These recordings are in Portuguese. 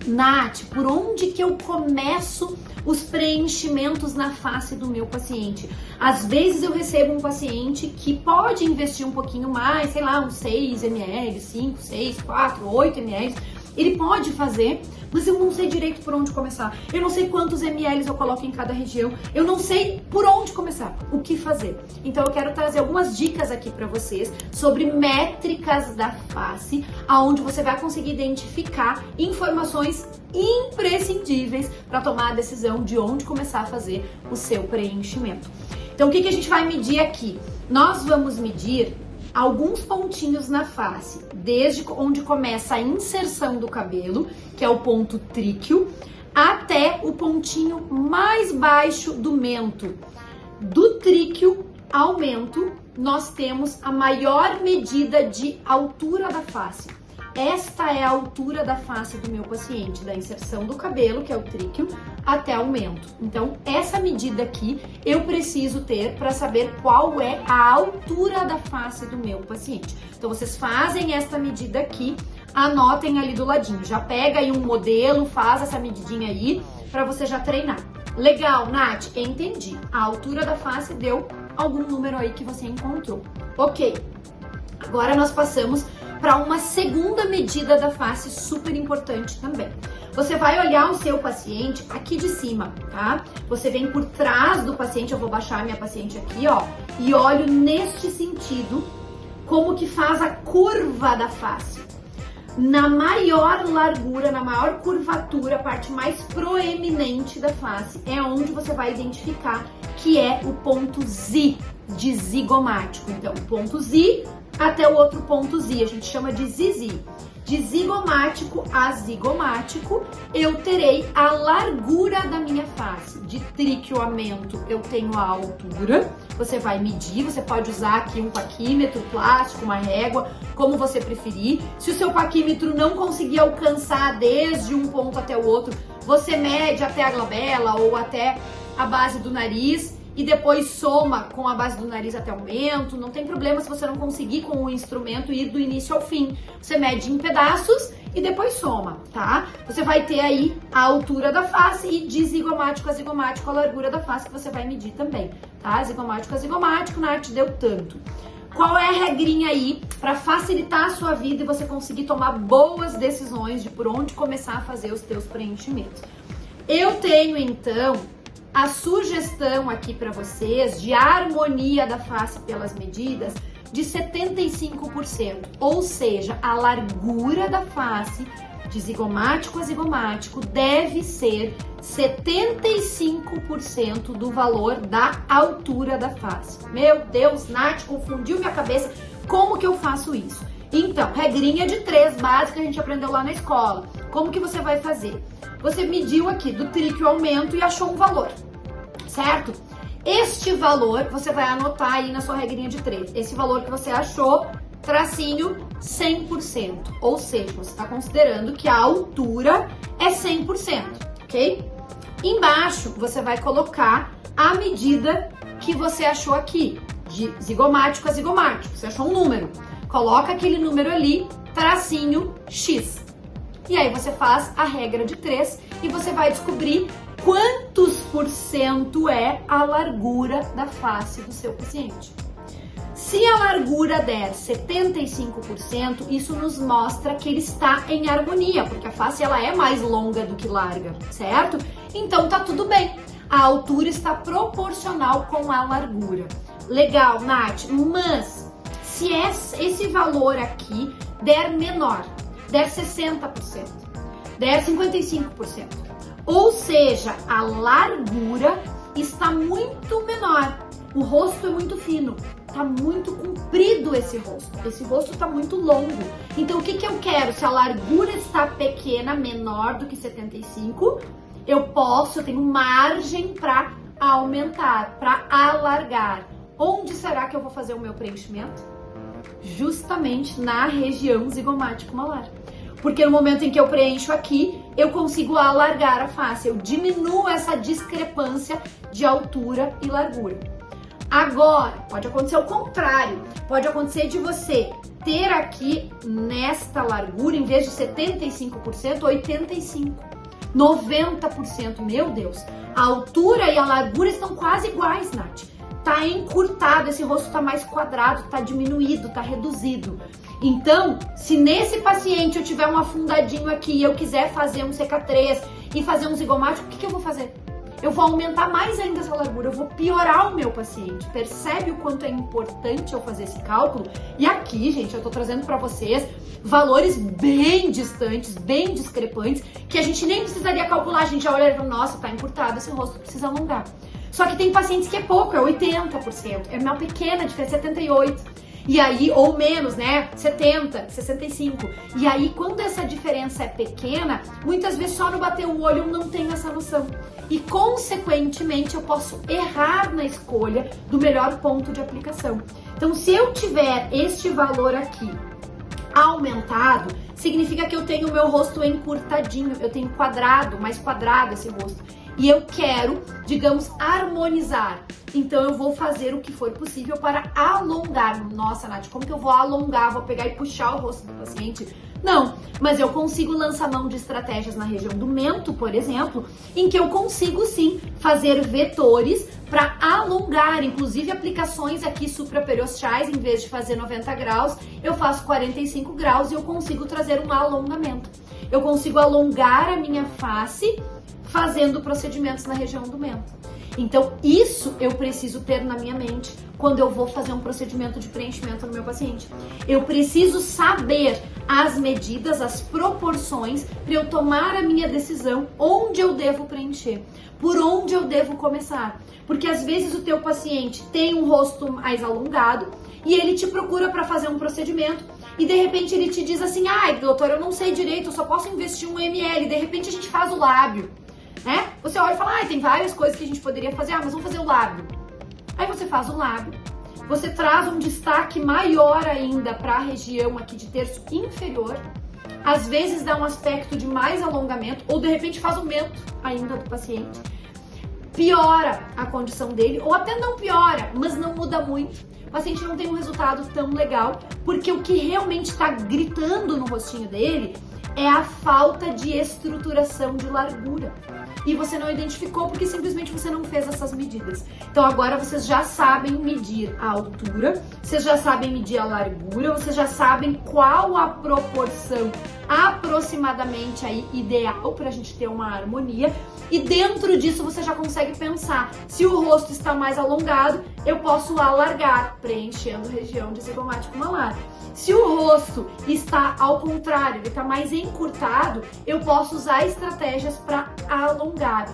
Nath, por onde que eu começo os preenchimentos na face do meu paciente? Às vezes eu recebo um paciente que pode investir um pouquinho mais, sei lá, uns 6 ml, 5, 6, 4, 8 ml. Ele pode fazer, mas eu não sei direito por onde começar. Eu não sei quantos ml eu coloco em cada região. Eu não sei por onde começar, o que fazer. Então eu quero trazer algumas dicas aqui para vocês sobre métricas da face, aonde você vai conseguir identificar informações imprescindíveis para tomar a decisão de onde começar a fazer o seu preenchimento. Então o que a gente vai medir aqui? Nós vamos medir alguns pontinhos na face, desde onde começa a inserção do cabelo, que é o ponto tríqueo, até o pontinho mais baixo do mento. Do tríqueo ao mento, nós temos a maior medida de altura da face. Esta é a altura da face do meu paciente, da inserção do cabelo, que é o tríqueo, até o mento. Então, essa medida aqui eu preciso ter para saber qual é a altura da face do meu paciente. Então, vocês fazem esta medida aqui, anotem ali do ladinho. Já pega aí um modelo, faz essa medidinha aí para você já treinar. Legal, Nath, entendi. A altura da face deu algum número aí que você encontrou. Ok, agora nós passamos para uma segunda medida da face super importante também. Você vai olhar o seu paciente aqui de cima, tá? Você vem por trás do paciente, eu vou baixar minha paciente aqui, ó, e olho neste sentido, como que faz a curva da face. Na maior largura, na maior curvatura, a parte mais proeminente da face é onde você vai identificar que é o ponto Z de zigomático. Então, o ponto Z até o outro ponto Z, a gente chama de ZZ. De zigomático a zigomático, eu terei a largura da minha face. De tríqueo a mento, eu tenho a altura. Você vai medir, você pode usar aqui um paquímetro plástico, uma régua, como você preferir. Se o seu paquímetro não conseguir alcançar desde um ponto até o outro, você mede até a glabela ou até a base do nariz e depois soma com a base do nariz até o mento. Não tem problema se você não conseguir com o instrumento ir do início ao fim. Você mede em pedaços e depois soma, tá? Você vai ter aí a altura da face e de zigomático a zigomático a largura da face que você vai medir também, tá? Zigomático a zigomático, Nath, deu tanto. Qual é a regrinha aí para facilitar a sua vida e você conseguir tomar boas decisões de por onde começar a fazer os teus preenchimentos? Eu tenho, então, a sugestão aqui para vocês de harmonia da face pelas medidas de 75%, ou seja, a largura da face de zigomático a zigomático deve ser 75% do valor da altura da face. Meu Deus, Nath, confundiu minha cabeça. Como que eu faço isso? Então, regrinha de 3 básica que a gente aprendeu lá na escola. Como que você vai fazer? Você mediu aqui do tríqueo ao mento e achou um valor, certo? Este valor você vai anotar aí na sua regrinha de 3. Esse valor que você achou, tracinho 100%. Ou seja, você está considerando que a altura é 100%, ok? Embaixo você vai colocar a medida que você achou aqui, de zigomático a zigomático. Você achou um número. Coloca aquele número ali, tracinho X. E aí você faz a regra de 3 e você vai descobrir quantos por cento é a largura da face do seu paciente. Se a largura der 75%, isso nos mostra que ele está em harmonia, porque a face ela é mais longa do que larga, certo? Então tá tudo bem. A altura está proporcional com a largura. Legal, Nath, mas se esse valor aqui der menor, der 60%, der 55%, ou seja, a largura está muito menor, o rosto é muito fino, está muito comprido esse rosto está muito longo. Então o que eu quero? Se a largura está pequena, menor do que 75, eu tenho margem para aumentar, para alargar. Onde será que eu vou fazer o meu preenchimento? Justamente na região zigomático malar. Porque no momento em que eu preencho aqui, eu consigo alargar a face, eu diminuo essa discrepância de altura e largura. Agora, pode acontecer o contrário, pode acontecer de você ter aqui nesta largura, em vez de 75%, 85%, 90%, meu Deus, a altura e a largura estão quase iguais, Nath. Tá encurtado, esse rosto tá mais quadrado, tá diminuído, tá reduzido. Então, se nesse paciente eu tiver um afundadinho aqui e eu quiser fazer um CK3 e fazer um zigomático, o que eu vou fazer? Eu vou aumentar mais ainda essa largura, eu vou piorar o meu paciente. Percebe o quanto é importante eu fazer esse cálculo? E aqui, gente, eu tô trazendo para vocês valores bem distantes, bem discrepantes, que a gente nem precisaria calcular. A gente já olha e fala, nossa, tá encurtado, esse rosto precisa alongar. Só que tem pacientes que é pouco, é 80%, é uma pequena diferença, 78%. E aí, ou menos, né? 70, 65. E aí, quando essa diferença é pequena, muitas vezes só no bater o olho eu não tenho essa noção. E, consequentemente, eu posso errar na escolha do melhor ponto de aplicação. Então, se eu tiver este valor aqui aumentado, significa que eu tenho o meu rosto encurtadinho, eu tenho quadrado, mais quadrado esse rosto. E eu quero, digamos, harmonizar. Então eu vou fazer o que for possível para alongar. Nossa, Nath, como que eu vou alongar? Vou pegar e puxar o rosto do paciente? Não, mas eu consigo lançar mão de estratégias na região do mento, por exemplo, em que eu consigo sim fazer vetores para alongar, inclusive aplicações aqui supraperiosteais, em vez de fazer 90 graus, eu faço 45 graus e eu consigo trazer um alongamento. Eu consigo alongar a minha face fazendo procedimentos na região do mento. Então, isso eu preciso ter na minha mente quando eu vou fazer um procedimento de preenchimento no meu paciente. Eu preciso saber as medidas, as proporções, para eu tomar a minha decisão onde eu devo preencher, por onde eu devo começar. Porque às vezes o teu paciente tem um rosto mais alongado e ele te procura para fazer um procedimento e de repente ele te diz assim, ai, doutor, eu não sei direito, eu só posso investir 1 ml, de repente a gente faz o lábio. Né? Você olha e fala, tem várias coisas que a gente poderia fazer, mas vamos fazer o lábio. Aí você faz o lábio, você traz um destaque maior ainda para a região aqui de terço inferior, às vezes dá um aspecto de mais alongamento, ou de repente faz o mento ainda do paciente, piora a condição dele, ou até não piora, mas não muda muito. O paciente não tem um resultado tão legal, porque o que realmente está gritando no rostinho dele é a falta de estruturação de largura. E você não identificou porque simplesmente você não fez essas medidas. Então agora vocês já sabem medir a altura, vocês já sabem medir a largura, vocês já sabem qual a proporção aproximadamente aí ideal para a gente ter uma harmonia. E dentro disso você já consegue pensar, se o rosto está mais alongado, eu posso alargar, preenchendo região de zigomático malar. Se o rosto está ao contrário, ele está mais encurtado, eu posso usar estratégias para alongar,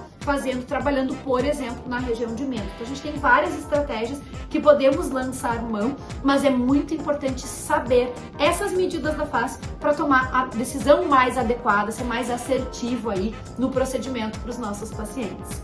trabalhando, por exemplo, na região de mento. Então a gente tem várias estratégias que podemos lançar mão, mas é muito importante saber essas medidas da face para tomar a decisão mais adequada, ser mais assertivo aí no procedimento para os nossos pacientes.